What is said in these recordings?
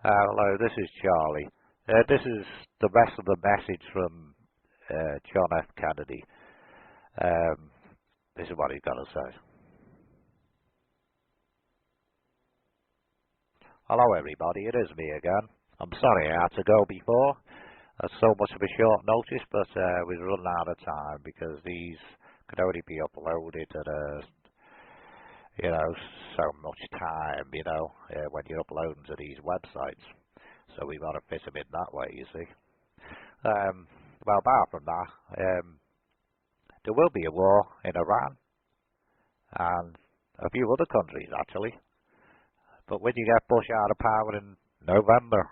Hello, this is Charlie. This is the rest of the message from John F. Kennedy. This is what he's got to say. Hello, everybody. It is me again. I'm sorry I had to go before. That's so much of a short notice, but we've run out of time because these could only be uploaded at so much time, when you're uploading to these websites. So we've got to fit them in that way, you see. Well, apart from that, there will be a war in Iran and a few other countries, actually. But when you get Bush out of power in November,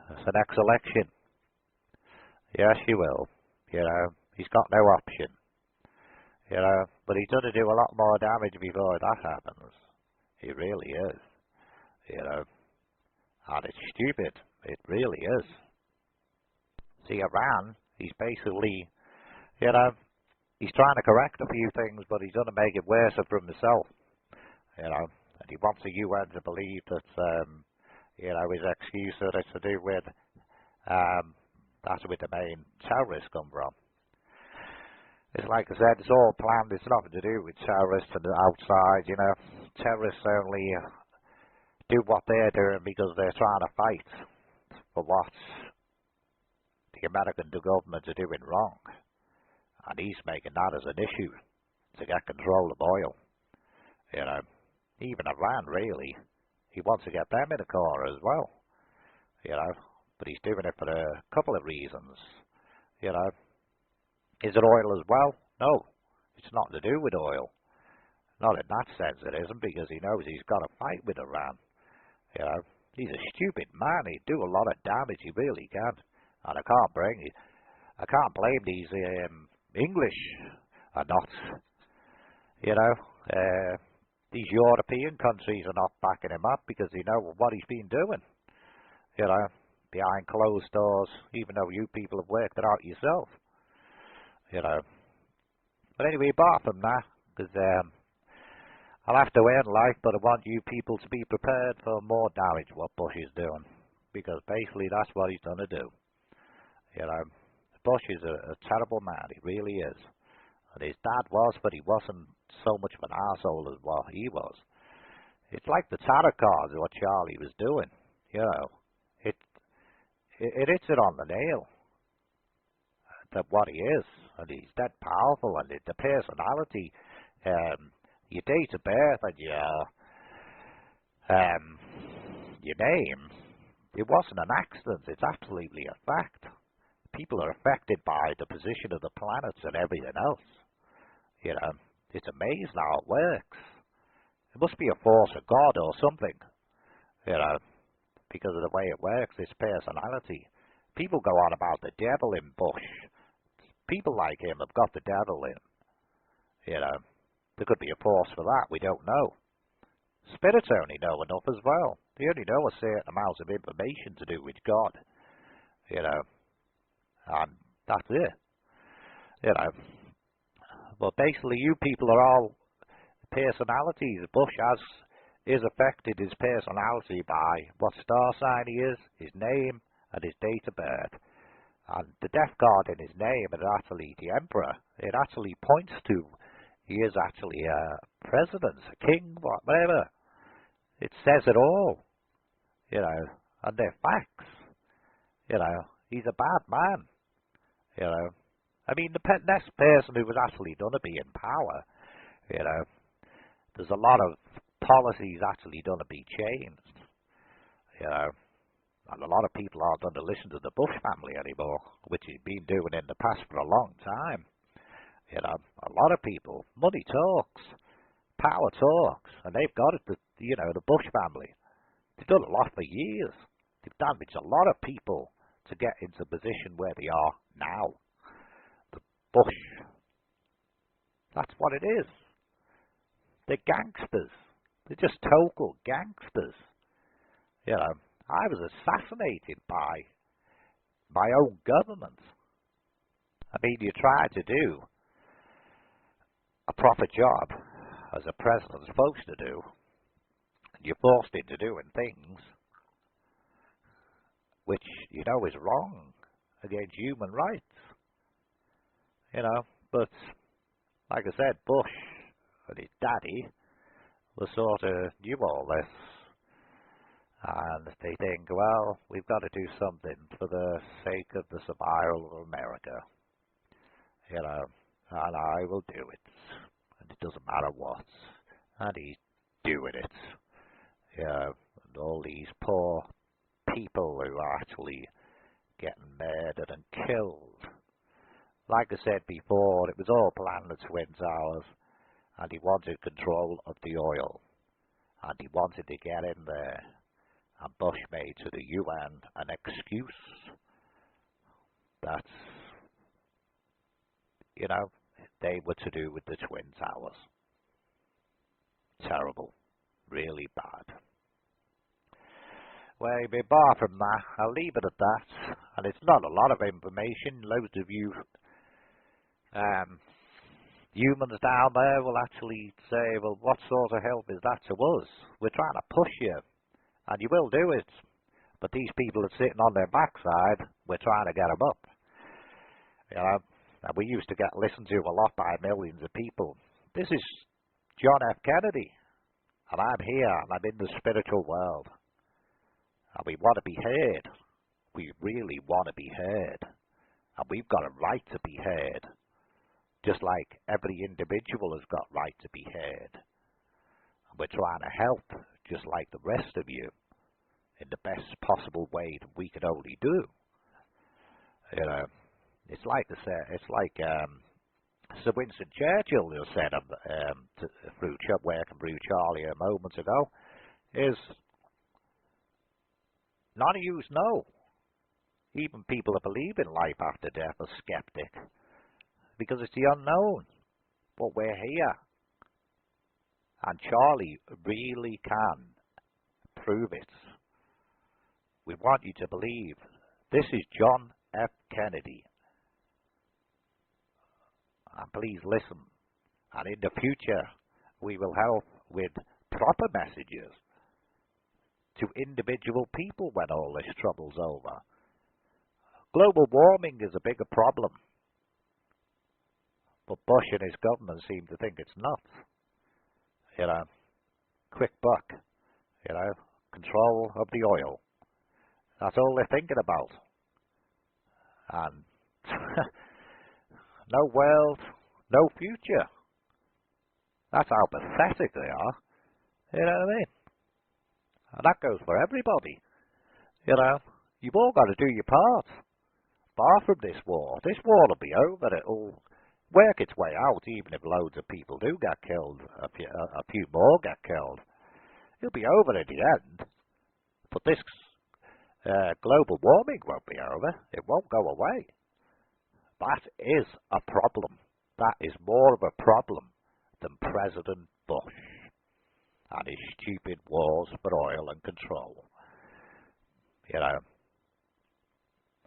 it's the next election. Yes, you will. He's got no option. But he's going to do a lot more damage before that happens. He really is. And it's stupid. It really is. See, Iran, he's basically, he's trying to correct a few things, but he's going to make it worse for himself. And he wants the UN to believe that, his excuse that it's to do with, that's where the main terrorists come from. It's like I said, it's all planned. It's nothing to do with terrorists and the outside, Terrorists only do what they're doing because they're trying to fight for what the American government are doing wrong. And he's making that as an issue to get control of oil. Even Iran, really. He wants to get them in the corner as well. But he's doing it for a couple of reasons. Is it oil as well? No, it's not to do with oil. Not in that sense it isn't, because he knows he's got to fight with Iran. He's a stupid man. He'd do a lot of damage, he really can. And I can't blame these English are not. These European countries are not backing him up because they know what he's been doing. Behind closed doors, even though you people have worked it out yourself. But anyway, apart from that, because I'll have to end life, but I want you people to be prepared for more damage what Bush is doing, because basically that's what he's going to do. Bush is a terrible man, he really is. And his dad was, but he wasn't so much of an arsehole as what he was. It's like the tarot cards, what Charlie was doing. It hits it on the nail. That what he is, and he's that powerful, and the personality, your date of birth and your name, it wasn't an accident, it's absolutely a fact. People are affected by the position of the planets and everything else. It's amazing how it works. It must be a force of God or something, because of the way it works, this personality. People go on about the devil in Bush. People like him have got the devil in. There could be a force for that, we don't know. Spirits only know enough as well. They only know a certain amount of information to do with God. And that's it. But basically you people are all personalities. Bush is affected his personality by what star sign he is, his name, and his date of birth. And the death card in his name is actually the Emperor. It actually points to he is actually a president, a king, whatever. It says it all. And they're facts. He's a bad man. The next person who was actually going to be in power, there's a lot of policies actually going to be changed. And a lot of people aren't going to listen to the Bush family anymore, which he's been doing in the past for a long time. A lot of people, money talks, power talks, and they've got it, the Bush family. They've done a lot for years. They've damaged a lot of people to get into the position where they are now. The Bush. That's what it is. They're gangsters. They're just total gangsters. I was assassinated by my own government. You try to do a proper job as a president's supposed to do, You're forced into doing things which you know is wrong against human rights. But like I said, Bush and his daddy was sort of knew all this, and they think, well, we've got to do something for the sake of the survival of America, and I will do it, and it doesn't matter what, and he's doing it, and all these poor people who are actually getting murdered and killed. Like I said before, it was all planned, the Twin Towers, and he wanted control of the oil, and he wanted to get in there, and Bush made to the UN an excuse that, they were to do with the Twin Towers. Terrible. Really bad. Well, apart from that, I'll leave it at that, and it's not a lot of information. Loads of you humans down there will actually say, well, what sort of help is that to us? We're trying to push you, and you will do it. But these people are sitting on their backside, we're trying to get them up. And we used to get listened to a lot by millions of people. This is John F. Kennedy, and I'm here, and I'm in the spiritual world. And we want to be heard. We really want to be heard. And we've got a right to be heard. Just like every individual has got right to be heard. And we're trying to help, just like the rest of you, in the best possible way that we can only do. It's like Sir Winston Churchill who said working through Charlie a moment ago, is none of yous know. Even people that believe in life after death are skeptic, because it's the unknown. But we're here. And Charlie really can prove it. We want you to believe. This is John F. Kennedy. And please listen. And in the future, we will help with proper messages to individual people when all this trouble's over. Global warming is a bigger problem. But Bush and his government seem to think it's nuts. Quick buck. Control of the oil. That's all they're thinking about. And no world, no future. That's how pathetic they are. You know what I mean? And that goes for everybody. You've all got to do your part. Far from this war. This war will be over. It'll work its way out, even if loads of people do get killed. A few more get killed. It'll be over at the end. But this global warming won't be over. It won't go away. That is a problem. That is more of a problem than President Bush and his stupid wars for oil and control.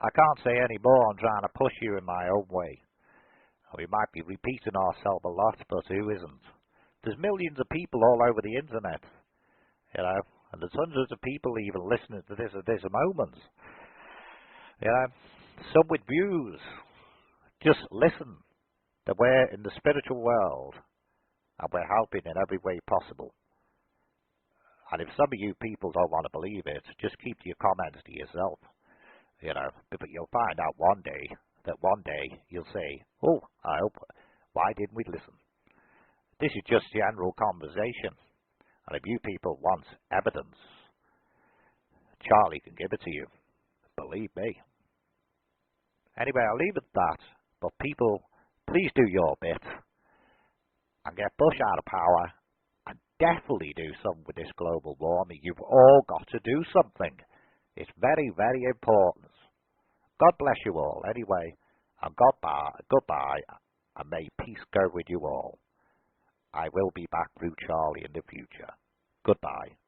I can't say any more. I'm trying to push you in my own way. We might be repeating ourselves a lot, but who isn't? There's millions of people all over the internet, and there's hundreds of people even listening to this at this moment. Some with views. Just listen. That we're in the spiritual world, and we're helping in every way possible. And if some of you people don't want to believe it, just keep your comments to yourself. But you'll find out one day you'll say, oh, why didn't we listen? This is just general conversation. And if you people want evidence, Charlie can give it to you. Believe me. Anyway, I'll leave it at that. But people, please do your bit. And get Bush out of power. And definitely do something with this global warming. You've all got to do something. It's very, very important. God bless you all, anyway, and goodbye, and may peace go with you all. I will be back through Charlie in the future. Goodbye.